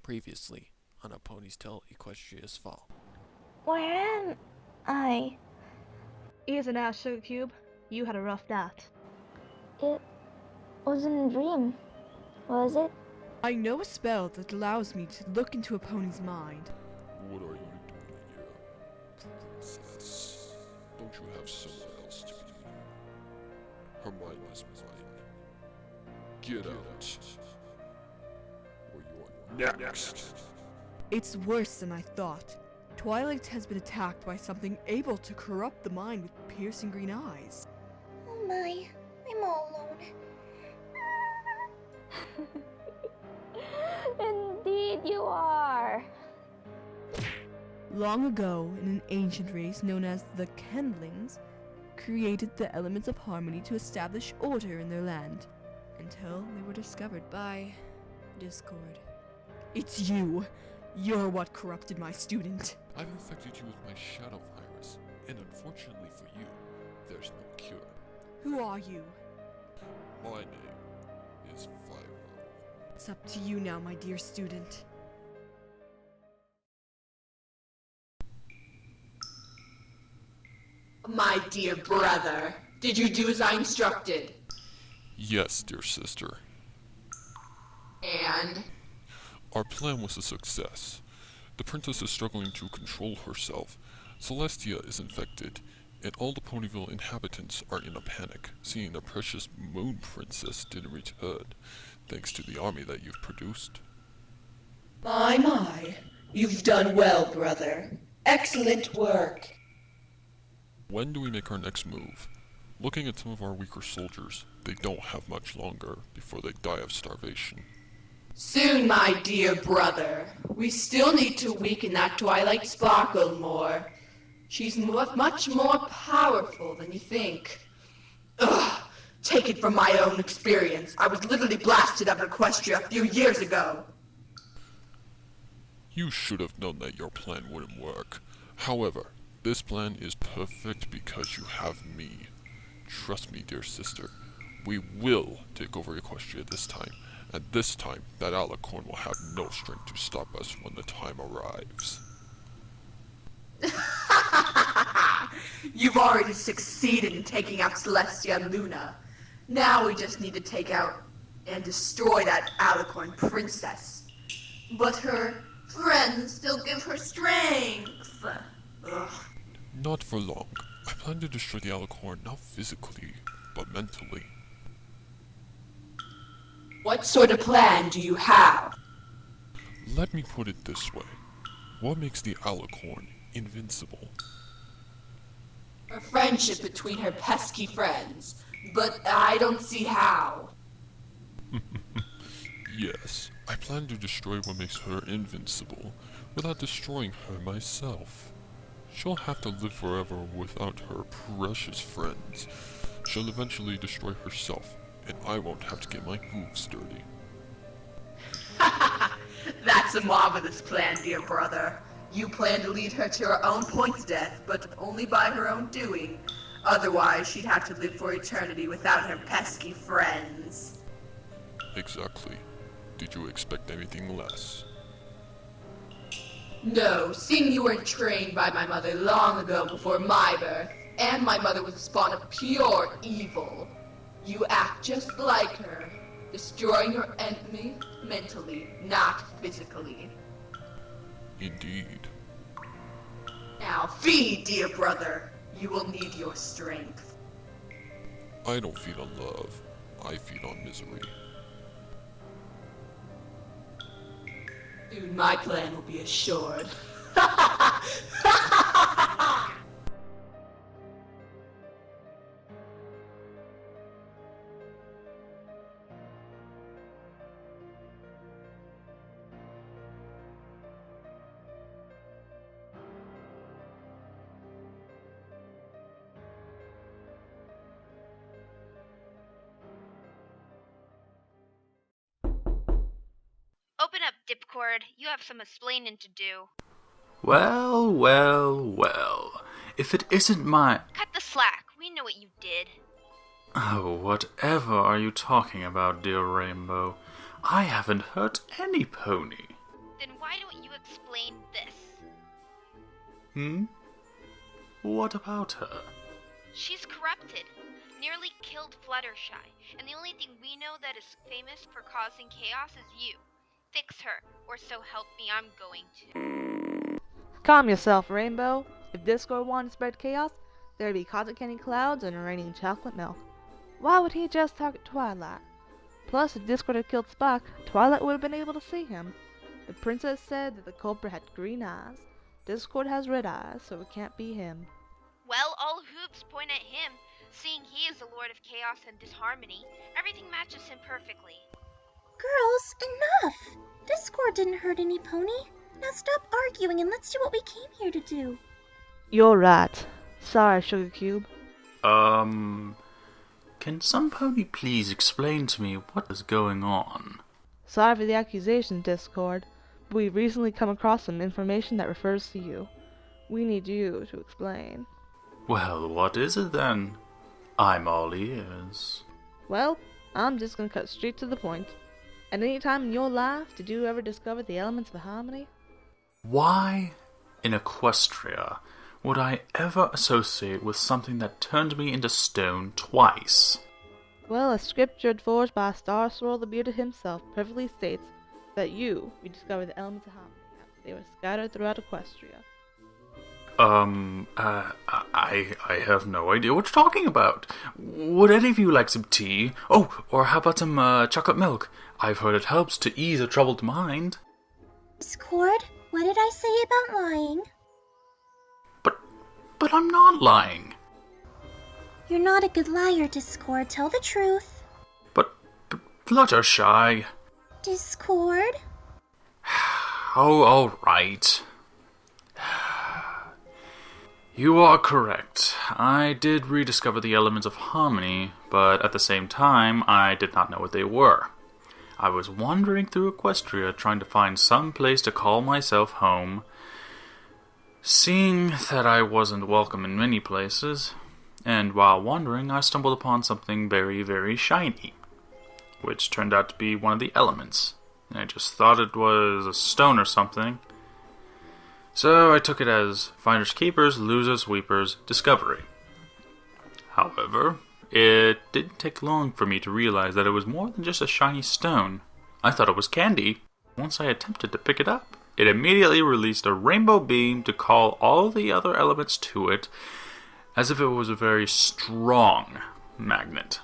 Previously, on A Pony's Tale, Equestria's Fall. Where am I? Here's an ash sugar cube. You had a rough night. It wasn't a dream, was it? I know a spell that allows me to look into a pony's mind. What are you doing here, princess? Don't you have somewhere else to be? Her mind is mine. Get out. Or you are next. It's worse than I thought. Twilight has been attacked by something able to corrupt the mind with piercing green eyes. Oh my, I'm all alone. Indeed you are. Long ago, an ancient race known as the Kendlings created the elements of harmony to establish order in their land, until they were discovered by discord. It's you! You're what corrupted my student. I've infected you with my shadow virus, and unfortunately for you, there's no cure. Who are you? My name is Fire. It's up to you now, my dear student. My dear brother, did you do as I instructed? Yes, dear sister. And? Our plan was a success. The princess is struggling to control herself. Celestia is infected, and all the Ponyville inhabitants are in a panic, seeing the precious moon princess didn't return, thanks to the army that you've produced. My, you've done well, brother. Excellent work. When do we make our next move? Looking at some of our weaker soldiers, they don't have much longer before they die of starvation. Soon, my dear brother. We still need to weaken that Twilight Sparkle more. She's much more powerful than you think. Ugh! Take it from my own experience. I was literally blasted out of Equestria a few years ago. You should have known that your plan wouldn't work. However, this plan is perfect because you have me. Trust me, dear sister. We will take over Equestria this time. And this time, that alicorn will have no strength to stop us when the time arrives. You've already succeeded in taking out Celestia and Luna. Now we just need to take out and destroy that alicorn princess. But her friends still give her strength. Ugh. Not for long. I plan to destroy the alicorn not physically, but mentally. What sort of plan do you have? Let me put it this way. What makes the alicorn invincible? A friendship between her pesky friends. But I don't see how. Yes, I plan to destroy what makes her invincible, without destroying her myself. She'll have to live forever without her precious friends. She'll eventually destroy herself, and I won't have to get my hooves dirty. That's a marvelous plan, dear brother. You plan to lead her to her own point's death, but only by her own doing. Otherwise, she'd have to live for eternity without her pesky friends. Exactly. Did you expect anything less? No, seeing you were trained by my mother long ago before my birth, and my mother was a spawn of pure evil. You act just like her, destroying your enemy mentally, not physically. Indeed. Now feed, dear brother. You will need your strength. I don't feed on love. I feed on misery. Soon my plan will be assured. Open up, Dipcord. You have some explaining to do. Well, well, well. If it isn't my... Cut the slack. We know what you did. Oh, whatever are you talking about, dear Rainbow? I haven't hurt any pony. What about her? She's corrupted. Nearly killed Fluttershy. And the only thing we know that is famous for causing chaos is you. Fix her, or so help me, I'm going to. Calm yourself, Rainbow. If Discord wanted to spread chaos, there'd be cotton candy clouds and raining chocolate milk. Why would he just target Twilight? Plus, if Discord had killed Spock, Twilight would have been able to see him. The princess said that the culprit had green eyes. Discord has red eyes, so it can't be him. Well, all hoops point at him. Seeing he is the Lord of Chaos and Disharmony, everything matches him perfectly. Girls, enough! Discord didn't hurt any pony. Now stop arguing and let's do what we came here to do. You're right. Sorry, Sugar Cube. Can some pony please explain to me what is going on? Sorry for the accusation, Discord, but we've recently come across some information that refers to you. We need you to explain. Well, what is it then? I'm all ears. Well, I'm just gonna cut straight to the point. At any time in your life, did you ever discover the elements of harmony? Why, in Equestria, would I ever associate with something that turned me into stone twice? Well, a scripture forged by Star Swirl the Bearded himself perfectly states that you rediscovered the elements of harmony after they were scattered throughout Equestria. I have no idea what you're talking about. Would any of you like some tea? Oh, or how about some chocolate milk? I've heard it helps to ease a troubled mind. Discord, what did I say about lying? But I'm not lying. You're not a good liar, Discord. Tell the truth. But Fluttershy. Discord? Oh, all right. You are correct. I did rediscover the elements of harmony, but at the same time, I did not know what they were. I was wandering through Equestria trying to find some place to call myself home. Seeing that I wasn't welcome in many places, and while wandering, I stumbled upon something very, very shiny, which turned out to be one of the elements. I just thought it was a stone or something. So I took it as finders keepers, losers weepers, discovery. However, it didn't take long for me to realize that it was more than just a shiny stone. I thought it was candy. Once I attempted to pick it up, it immediately released a rainbow beam to call all the other elements to it, as if it was a very strong magnet.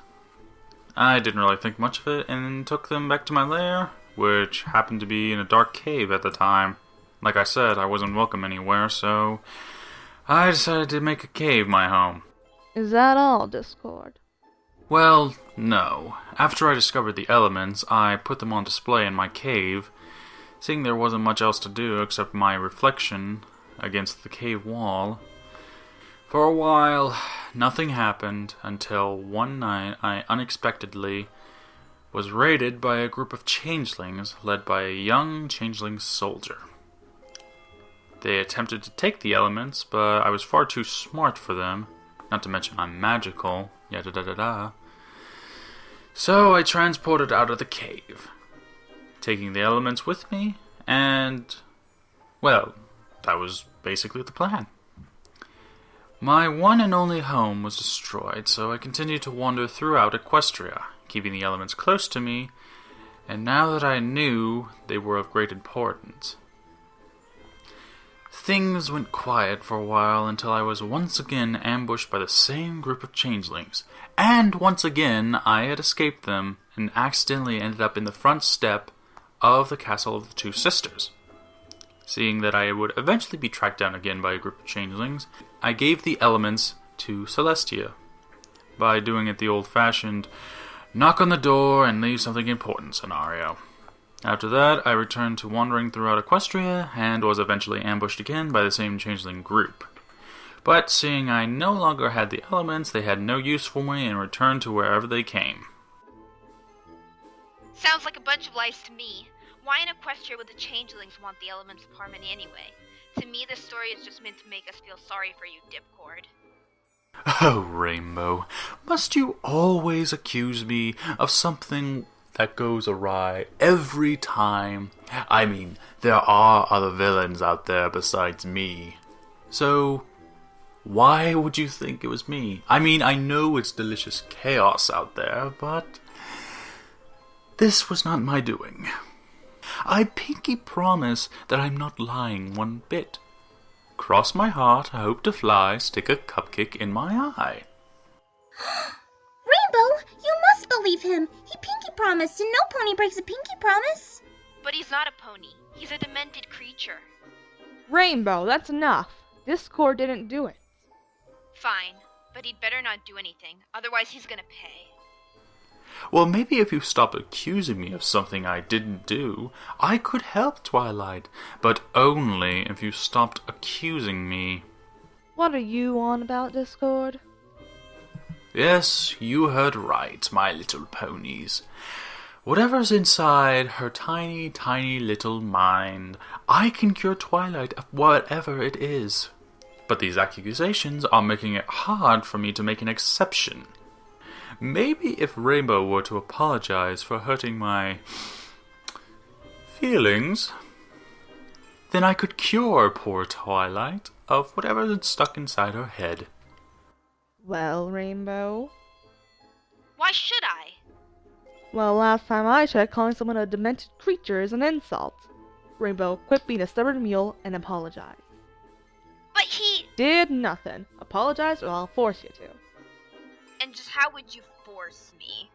I didn't really think much of it and took them back to my lair, which happened to be in a dark cave at the time. Like I said, I wasn't welcome anywhere, so I decided to make a cave my home. Is that all, Discord? Well, no. After I discovered the elements, I put them on display in my cave, seeing there wasn't much else to do except my reflection against the cave wall. For a while, nothing happened until one night I unexpectedly was raided by a group of changelings led by a young changeling soldier. They attempted to take the elements, but I was far too smart for them, not to mention I'm magical, yada da da da. So I transported out of the cave, taking the elements with me, and, well, that was basically the plan. My one and only home was destroyed, so I continued to wander throughout Equestria, keeping the elements close to me, and now that I knew they were of great importance. Things went quiet for a while until I was once again ambushed by the same group of changelings, and once again I had escaped them and accidentally ended up in the front step of the castle of the two sisters. Seeing that I would eventually be tracked down again by a group of changelings, I gave the elements to Celestia by doing it the old-fashioned knock on the door and leave something important scenario. After that, I returned to wandering throughout Equestria and was eventually ambushed again by the same changeling group. But seeing I no longer had the elements, they had no use for me and returned to wherever they came. Sounds like a bunch of lies to me. Why in Equestria would the changelings want the elements of harmony anyway? To me, this story is just meant to make us feel sorry for you, Dipcord. Oh, Rainbow, must you always accuse me of something that goes awry every time? I mean, there are other villains out there besides me. So, why would you think it was me? I mean, I know it's delicious chaos out there, but this was not my doing. I pinky promise that I'm not lying one bit. Cross my heart, I hope to fly, stick a cupcake in my eye. Rainbow, you must believe him. He pinky promised, and no pony breaks a pinky promise. But he's not a pony. He's a demented creature. Rainbow, that's enough. Discord didn't do it. Fine, but he'd better not do anything, otherwise he's gonna pay. Well, maybe if you stop accusing me of something I didn't do, I could help Twilight, but only if you stopped accusing me. What are you on about, Discord? Yes, you heard right, my little ponies. Whatever's inside her tiny, tiny little mind, I can cure Twilight of whatever it is. But these accusations are making it hard for me to make an exception. Maybe if Rainbow were to apologize for hurting my feelings, then I could cure poor Twilight of whatever's stuck inside her head. Well, Rainbow. Why should I? Well, last time I checked, calling someone a demented creature is an insult. Rainbow, quit being a stubborn mule and apologize. But he... Did nothing. Apologize or I'll force you to. And just how would you force me?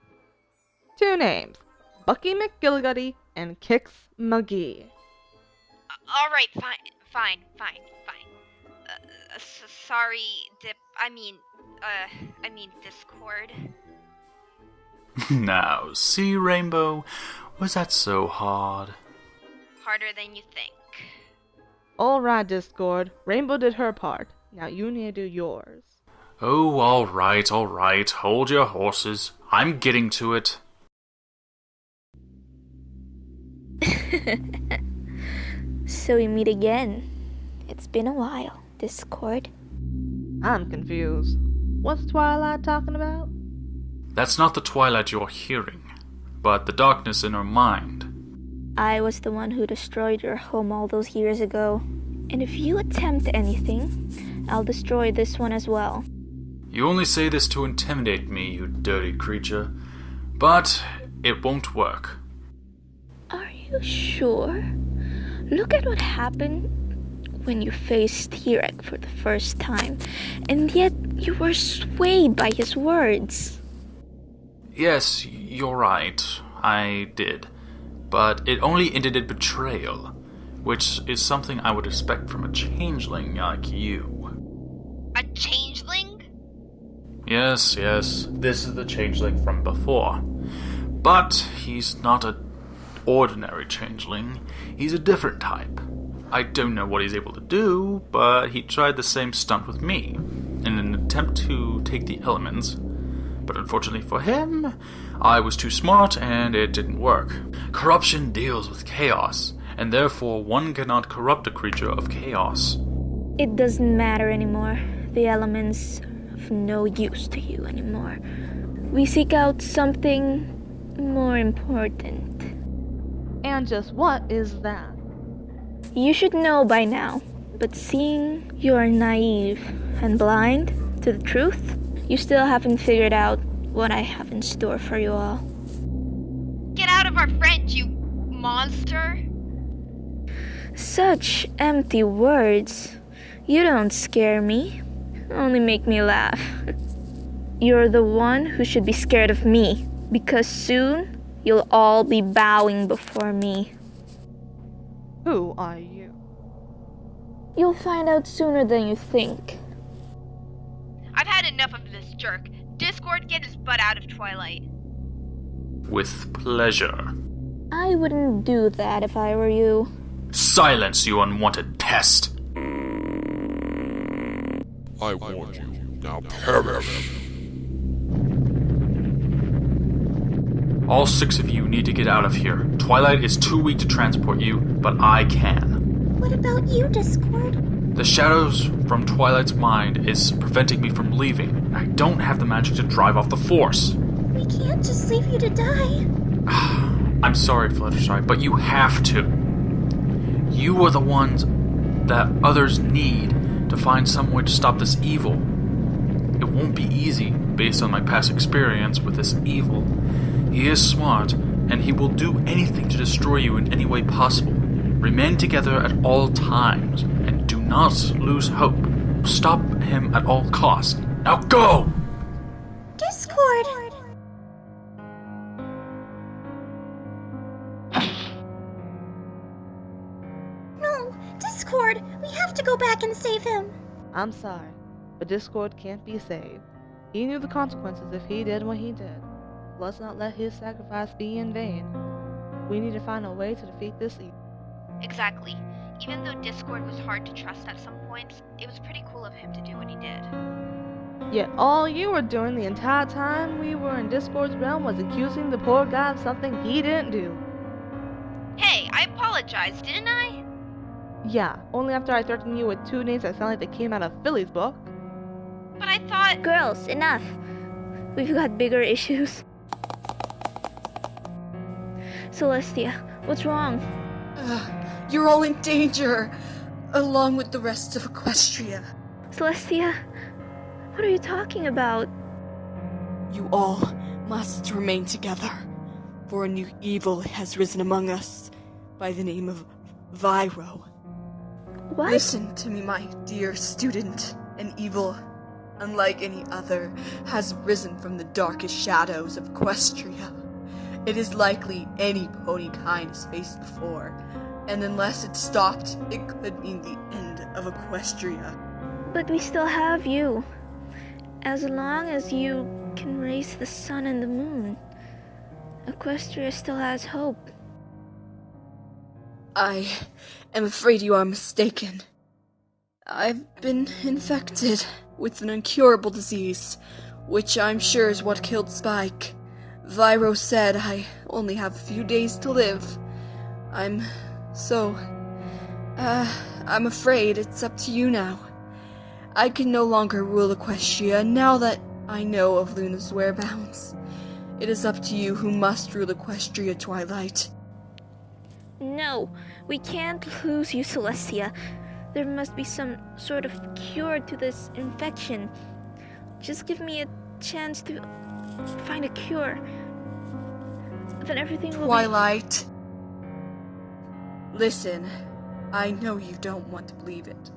2 names. Bucky McGilligutty and Kix McGee. Alright, fine. Sorry, I mean Discord. Now, see, Rainbow? Was that so hard? Harder than you think. Alright, Discord. Rainbow did her part. Now you need to do yours. Oh, alright. Hold your horses. I'm getting to it. So we meet again. It's been a while, Discord. I'm confused. What's Twilight talking about? That's not the Twilight you're hearing, but the darkness in her mind. I was the one who destroyed your home all those years ago. And if you attempt anything, I'll destroy this one as well. You only say this to intimidate me, you dirty creature. But it won't work. Are you sure? Look at what happened when you faced Hirek for the first time, and yet you were swayed by his words. Yes, you're right. I did. But it only ended in betrayal, which is something I would expect from a changeling like you. A changeling? Yes, this is the changeling from before. But he's not an ordinary changeling. He's a different type. I don't know what he's able to do, but he tried the same stunt with me, in an attempt to take the elements. But unfortunately for him, I was too smart and it didn't work. Corruption deals with chaos, and therefore one cannot corrupt a creature of chaos. It doesn't matter anymore. The elements of no use to you anymore. We seek out something more important. And just what is that? You should know by now, but seeing you are naive and blind to the truth, you still haven't figured out what I have in store for you all. Get out of our friend, you monster! Such empty words. You don't scare me, only make me laugh. You're the one who should be scared of me, because soon you'll all be bowing before me. Who are you? You'll find out sooner than you think. I've had enough of this jerk. Discord, get his butt out of Twilight. With pleasure. I wouldn't do that if I were you. Silence, you unwanted pest! I warned you. Now perish. All 6 of you need to get out of here. Twilight is too weak to transport you, but I can. What about you, Discord? The shadows from Twilight's mind is preventing me from leaving. I don't have the magic to drive off the Force. We can't just leave you to die. I'm sorry, Fluttershy, but you have to. You are the ones that others need to find some way to stop this evil. It won't be easy, based on my past experience with this evil. He is smart, and he will do anything to destroy you in any way possible. Remain together at all times, and do not lose hope. Stop him at all costs. Now go! Discord! No, Discord! We have to go back and save him! I'm sorry, but Discord can't be saved. He knew the consequences if he did what he did. Let's not let his sacrifice be in vain. We need to find a way to defeat this evil. Exactly. Even though Discord was hard to trust at some points, it was pretty cool of him to do what he did. Yet all you were doing the entire time we were in Discord's realm was accusing the poor guy of something he didn't do. Hey, I apologized, didn't I? Yeah, only after I threatened you with 2 names that sound like they came out of Philly's book. But I thought... Girls, enough. We've got bigger issues. Celestia, what's wrong? You're all in danger, along with the rest of Equestria. Celestia, what are you talking about? You all must remain together, for a new evil has risen among us by the name of Vyro. What? Listen to me, my dear student. An evil, unlike any other, has risen from the darkest shadows of Equestria. It is likely any pony kind has faced before, and unless it's stopped, it could mean the end of Equestria. But we still have you. As long as you can raise the sun and the moon, Equestria still has hope. I am afraid you are mistaken. I've been infected with an incurable disease, which I'm sure is what killed Spike. Vyro said I only have a few days to live. I'm afraid it's up to you now. I can no longer rule Equestria now that I know of Luna's whereabouts. It is up to you who must rule Equestria, Twilight. No, we can't lose you, Celestia. There must be some sort of cure to this infection. Just give me a chance to find a cure. Then everything will Twilight. Listen, I know you don't want to believe it.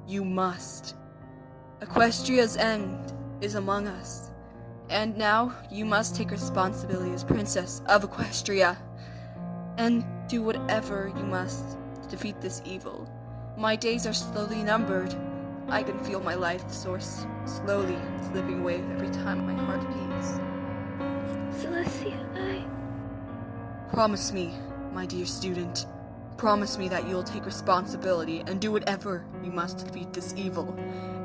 You must. Equestria's end is among us. And now you must take responsibility as Princess of Equestria. And do whatever you must to defeat this evil. My days are slowly numbered. I can feel my life source slowly slipping away every time my heart beats. Celestia, Promise me, my dear student. Promise me that you'll take responsibility and do whatever you must to defeat this evil.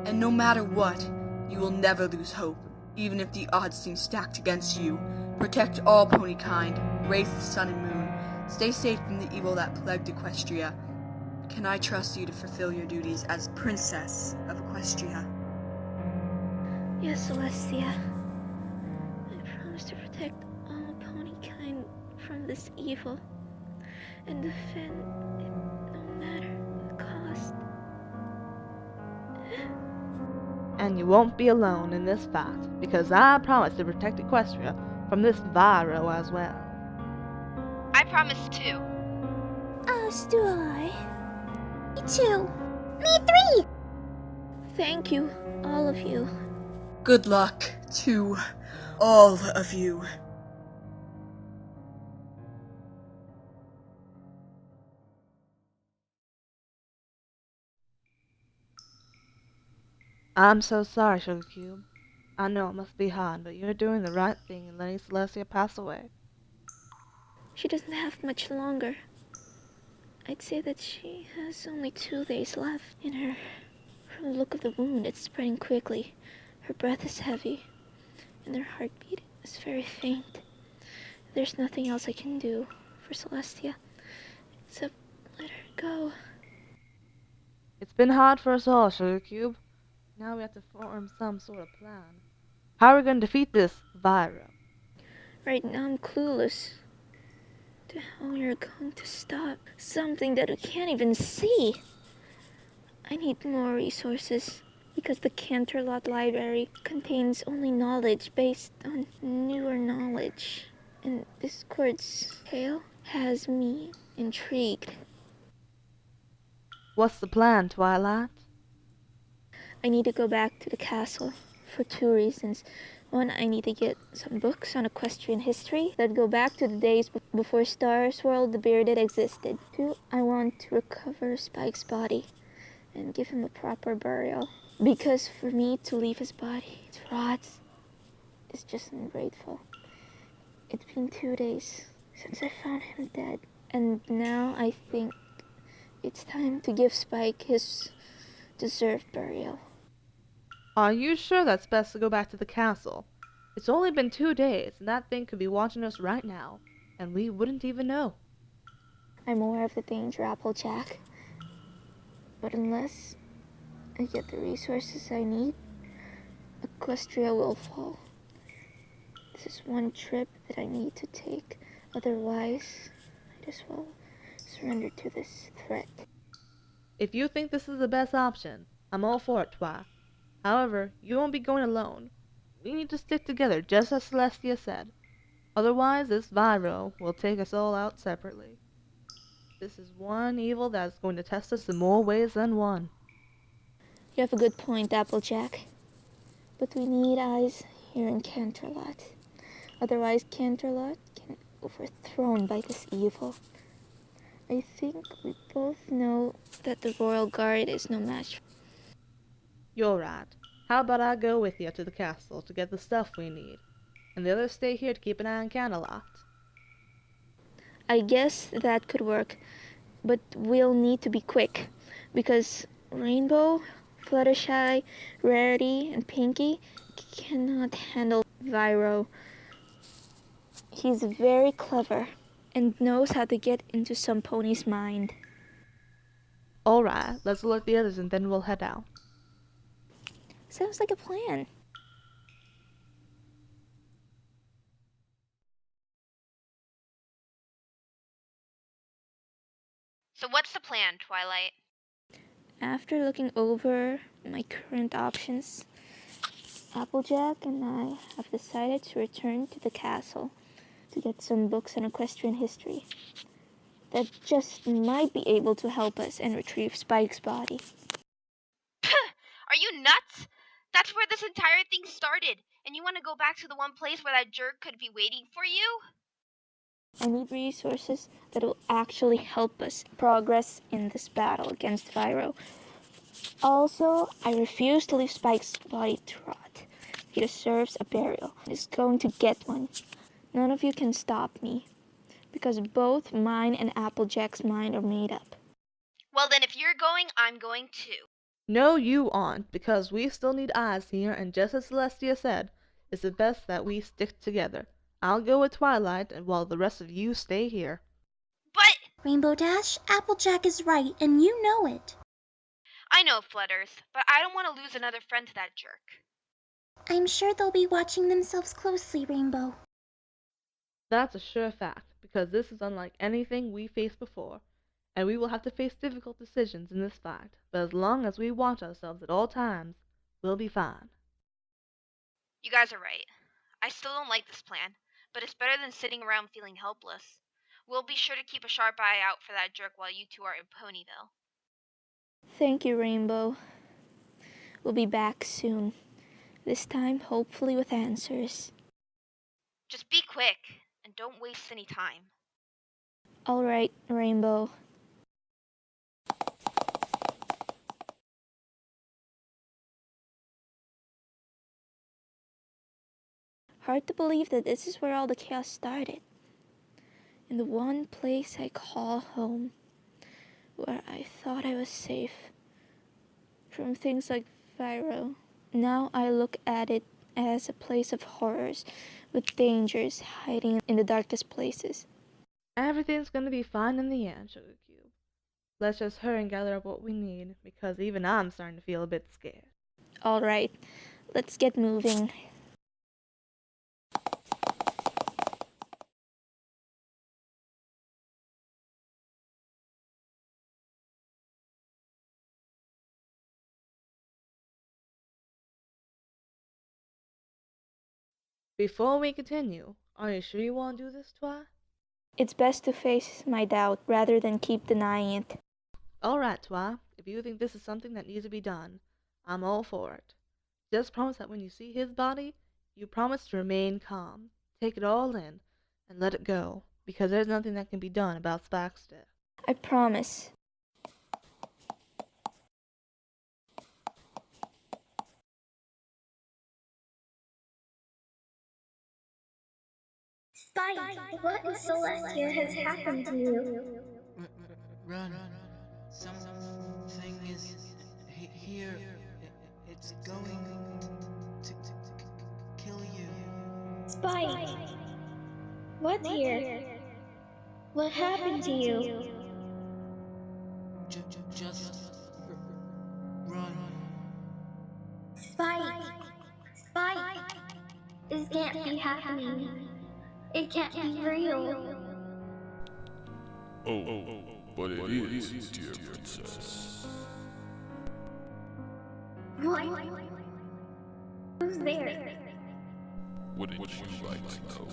And no matter what, you will never lose hope, even if the odds seem stacked against you. Protect all pony kind, raise the sun and moon, stay safe from the evil that plagued Equestria. Can I trust you to fulfill your duties as Princess of Equestria? Yes, Celestia. I promise to protect all pony kind from this evil and defend it no matter the cost. And you won't be alone in this fight, because I promise to protect Equestria from this Vyro as well. I promise too. As do I. Me too. Me 3! Thank you, all of you. Good luck to all of you. I'm so sorry, Sugar Cube. I know it must be hard, but you're doing the right thing in letting Celestia pass away. She doesn't have much longer. I'd say that she has only 2 days left in her. From the look of the wound, it's spreading quickly. Her breath is heavy, and her heartbeat is very faint. There's nothing else I can do for Celestia, except let her go. It's been hard for us all, Sugar Cube. Now we have to form some sort of plan. How are we going to defeat this Vyro? Right now I'm clueless to how we are going to stop something that we can't even see. I need more resources because the Canterlot library contains only knowledge based on newer knowledge. And Discord's tale has me intrigued. What's the plan, Twilight? I need to go back to the castle for two reasons. One, I need to get some books on equestrian history that go back to the days before Star's World the Bearded existed. Two, I want to recover Spike's body and give him a proper burial. Because for me to leave his body to rot is just ungrateful. It's been 2 days since I found him dead, and now I think it's time to give Spike his deserved burial. Are you sure that's best to go back to the castle? It's only been 2 days, and that thing could be watching us right now, and we wouldn't even know. I'm aware of the danger, Applejack. But unless I get the resources I need, Equestria will fall. This is one trip that I need to take. Otherwise, I just will surrender to this threat. If you think this is the best option, I'm all for it, Twi. However, you won't be going alone. We need to stick together, just as Celestia said. Otherwise, this Viro will take us all out separately. This is one evil that is going to test us in more ways than one. You have a good point, Applejack. But we need eyes here in Canterlot. Otherwise, Canterlot can be overthrown by this evil. I think we both know that the Royal Guard is no match. You're right. How about I go with you to the castle to get the stuff we need, and the others stay here to keep an eye on Canterlot? I guess that could work, but we'll need to be quick, because Rainbow, Fluttershy, Rarity, and Pinky cannot handle Viro. He's very clever and knows how to get into some pony's mind. Alright, let's alert the others and then we'll head out. Sounds like a plan. So what's the plan, Twilight? After looking over my current options, Applejack and I have decided to return to the castle to get some books on equestrian history that just might be able to help us and retrieve Spike's body. Are you nuts? That's where this entire thing started, and you want to go back to the one place where that jerk could be waiting for you? I need resources that will actually help us progress in this battle against Viro. Also, I refuse to leave Spike's body to rot. He deserves a burial and is going to get one. None of you can stop me, because both mine and Applejack's mind are made up. Well then, if you're going, I'm going too. No, you aren't, because we still need eyes here, and just as Celestia said, it's the best that we stick together. I'll go with Twilight, and while the rest of you stay here. But Rainbow Dash, Applejack is right, and you know it. I know, Flutters, but I don't want to lose another friend to that jerk. I'm sure they'll be watching themselves closely, Rainbow. That's a sure fact, because this is unlike anything we faced before, and we will have to face difficult decisions in this fight, but as long as we watch ourselves at all times, we'll be fine. You guys are right. I still don't like this plan, but it's better than sitting around feeling helpless. We'll be sure to keep a sharp eye out for that jerk while you two are in Ponyville. Thank you, Rainbow. We'll be back soon. This time, hopefully with answers. Just be quick, and don't waste any time. All right, Rainbow. Hard to believe that this is where all the chaos started. In the one place I call home, where I thought I was safe from things like Viro. Now I look at it as a place of horrors, with dangers hiding in the darkest places. Everything's gonna be fine in the end, Sugar Cube. Let's just hurry and gather up what we need, because even I'm starting to feel a bit scared. All right, let's get moving. Before we continue, are you sure you want to do this, Twi? It's best to face my doubt rather than keep denying it. Alright, Twi. If you think this is something that needs to be done, I'm all for it. Just promise that when you see his body, you promise to remain calm, take it all in, and let it go, because there's nothing that can be done about Spike's death. I promise. Spike, what in Celestia has happened to you? Run. Something is here. It's going to kill you. Spike, what's here? What happened to you? Just run. Spike, Spike, this can't be happening. It can't be real. Oh, but it is, dear princess. What? Who's there? Wouldn't you like to know?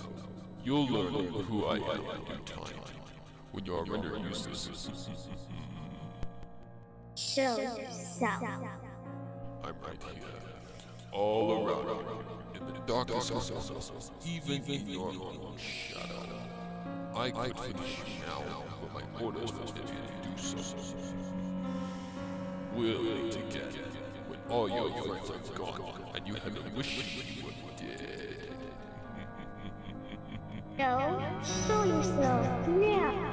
You'll learn who I am in due time, when you are rendered useless. Show yourself. I'm right here, all around you, in the darkest corners, even in your own shadow. I could finish you now, but my orders forbid me to do so. We'll meet again, when all your friends are gone, and you have been wishing you were dead. No, show yourself now.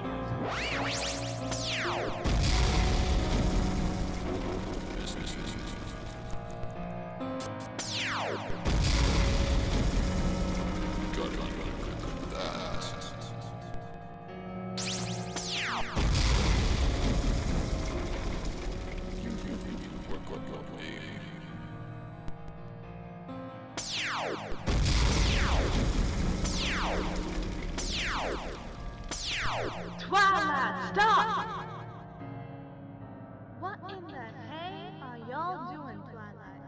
Twilight, stop! What in the hay are y'all doing, Twilight?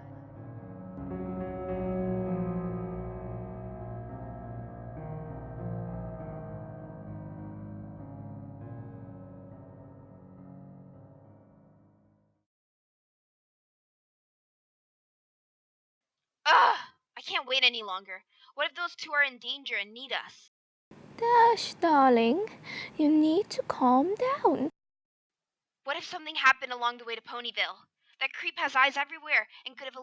Ugh! I can't wait any longer. What if those two are in danger and need us? Dash, darling, you need to calm down. What if something happened along the way to Ponyville? That creep has eyes everywhere and could have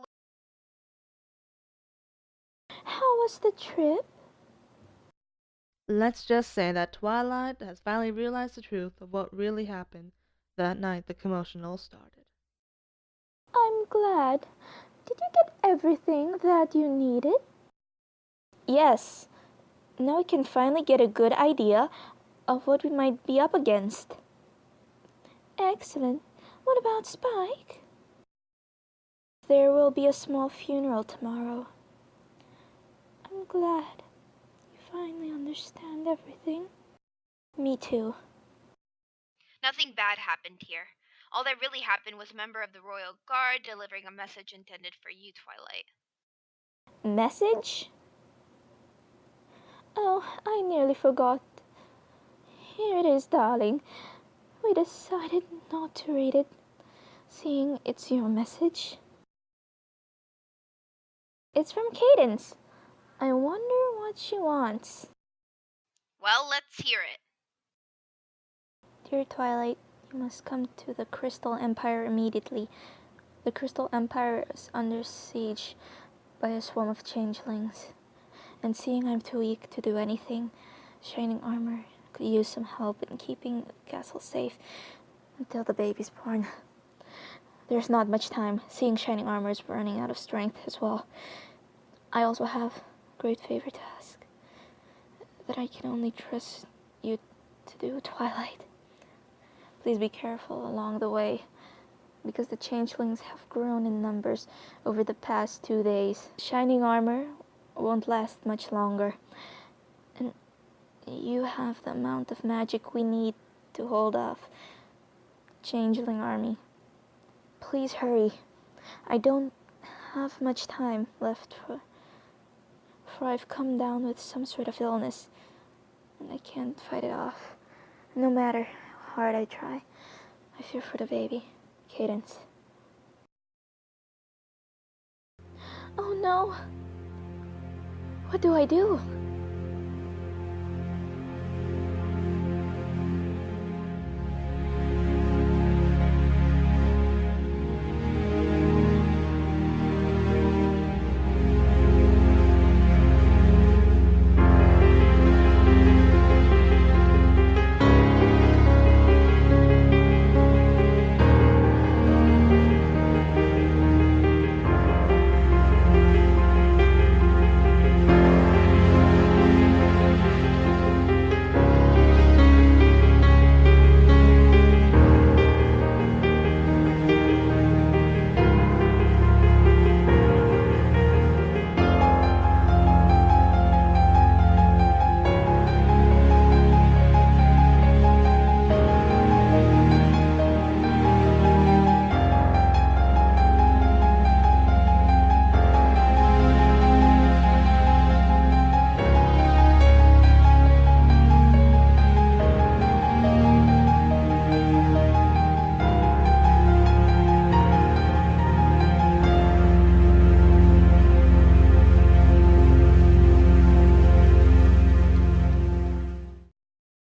How was the trip? Let's just say that Twilight has finally realized the truth of what really happened that night the commotion all started. I'm glad. Did you get everything that you needed? Yes. Now we can finally get a good idea of what we might be up against. Excellent. What about Spike? There will be a small funeral tomorrow. I'm glad you finally understand everything. Me too. Nothing bad happened here. All that really happened was a member of the Royal Guard delivering a message intended for you, Twilight. Message? Oh, I nearly forgot. Here it is, darling. We decided not to read it, seeing it's your message. It's from Cadence. I wonder what she wants. Well, let's hear it. Dear Twilight, you must come to the Crystal Empire immediately. The Crystal Empire is under siege by a swarm of changelings. And seeing I'm too weak to do anything, Shining Armor could use some help in keeping the castle safe until the baby's born. There's not much time, seeing Shining Armor is running out of strength as well. I also have a great favor to ask, that I can only trust you to do, Twilight. Please be careful along the way, because the changelings have grown in numbers over the past 2 days. Shining Armor won't last much longer, and you have the amount of magic we need to hold off Changeling Army. Please hurry. I don't have much time left for for I've come down with some sort of illness, and I can't fight it off. No matter how hard I try, I fear for the baby, Cadence. Oh no! What do I do?